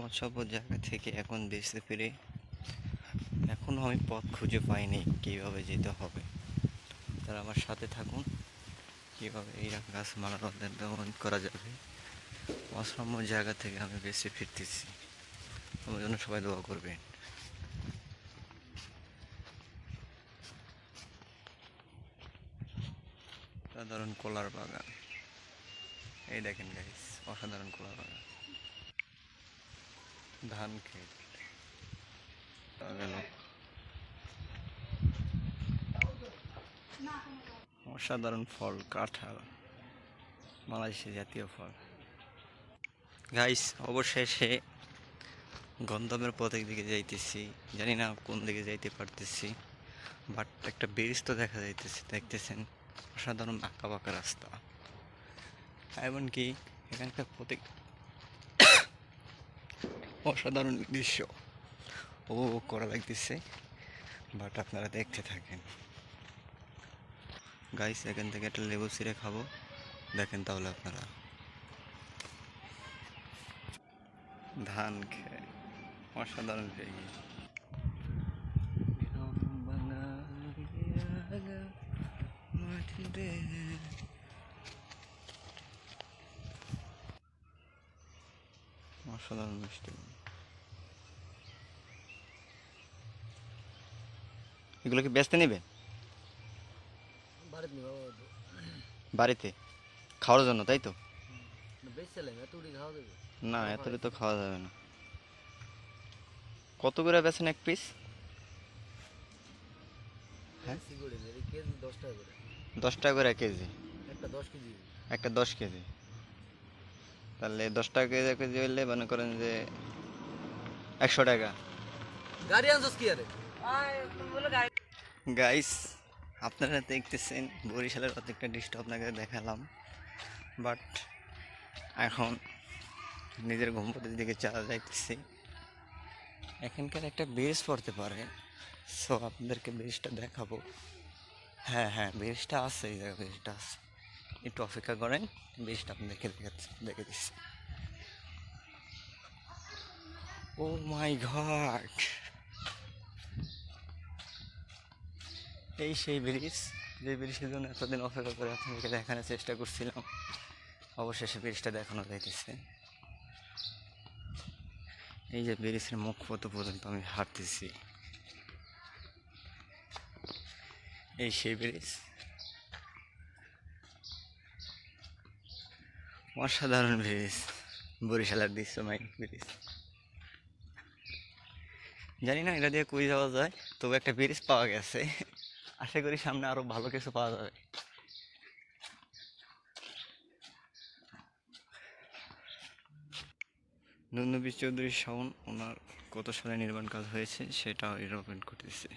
অসভ্য জায়গা থেকে এখন দেশে ফিরে এখনও আমি পথ খুঁজে পাইনি কীভাবে যেতে হবে। তারা আমার সাথে থাকুন, কীভাবে এই গাছ মানবতার দমন করা যাবে। অসম্য জায়গা থেকে আমি বেঁচে ফিরতেছি, আমার জন্য সবাই দোয়া করবেন। সাধারণ কলার বাগান, এই দেখেন গাইস, অসাধারণ কলার বাগান, ধান ক্ষেত, অসাধারণ ফল কাঁঠাল, বাংলাদেশের জাতীয় ফল। গাইস অবশেষে গন্তব্যের পথের দিকে যাইতেছি, জানি না কোন দিকে যাইতে পারতেছি, বাট একটা ব্রিজ তো দেখা যাইতেছে, দেখতেছেন অসাধারণ আঁকা বাঁকা রাস্তা, এমনকি এখানকার প্রত্যেক অসাধারণ দৃশ্য উপভোগ করা লাগতেছে। বাট আপনারা দেখতে থাকেন গাইস, এখান থেকে একটা লেবু ছিঁড়ে খাবো, দেখেন তাহলে আপনারা। ধান খেয়ে অসাধারণ পেয়ে অসাধারণ মিষ্টি। এগুলো কি বেচতে নেবে? বাড়িতে খাওয়ার জন্য, তাই তো? না, এতটা তো খাওয়া যাবে না। কত করে বেচেন এক পিস? হ্যাঁ, 10 টাকা করে কেজি। একটা 10 কেজি, তাহলে 10 টাকা কেজি হইলে মনে করেন যে 100 টাকা। গাইস আপনারা দেখতেছেন বরিশালের প্রত্যেকটা দৃশ্য আপনাকে দেখালাম, বাট এখন নিজের গন্তব্যের দিকে চলা যাইতেছি। এখানকার একটা ব্রিজ পড়তে পারে, সো আপনাদেরকে ব্রিজটা দেখাবো। হ্যাঁ হ্যাঁ, ব্রিজটা আছে, এই জায়গায় ব্রিজটা আছে, একটু অপেক্ষা করেন, ব্রিজটা আপনাদেরকে দেখে দিচ্ছি। ও মাই গড, এই সেই ব্রিজ, যে ব্রিজের জন্য এতদিন অপেক্ষা করে আপনাদেরকে দেখানোর চেষ্টা করছিলাম। অবশেষে ব্রিজটা দেখানো যাইতেছে। এই যে ব্রিজের মুখ পর্যন্ত আমি হাঁটতেছি, এই সেই ব্রিজ, অসাধারণ ব্রিজ, বরিশালের দৃশ্যময় ব্রিজ। জানি না এটা দিয়ে কই যাওয়া যায়, তবে একটা ব্রিজ পাওয়া গেছে, আশা করি সামনে আরো ভালো কিছু পাওয়া যাবে। নন্দবীর চৌধুরী শাওন, ওনার কত সালে নির্মাণ কাজ হয়েছে সেটা রিপ্রেজেন্ট করতেছে।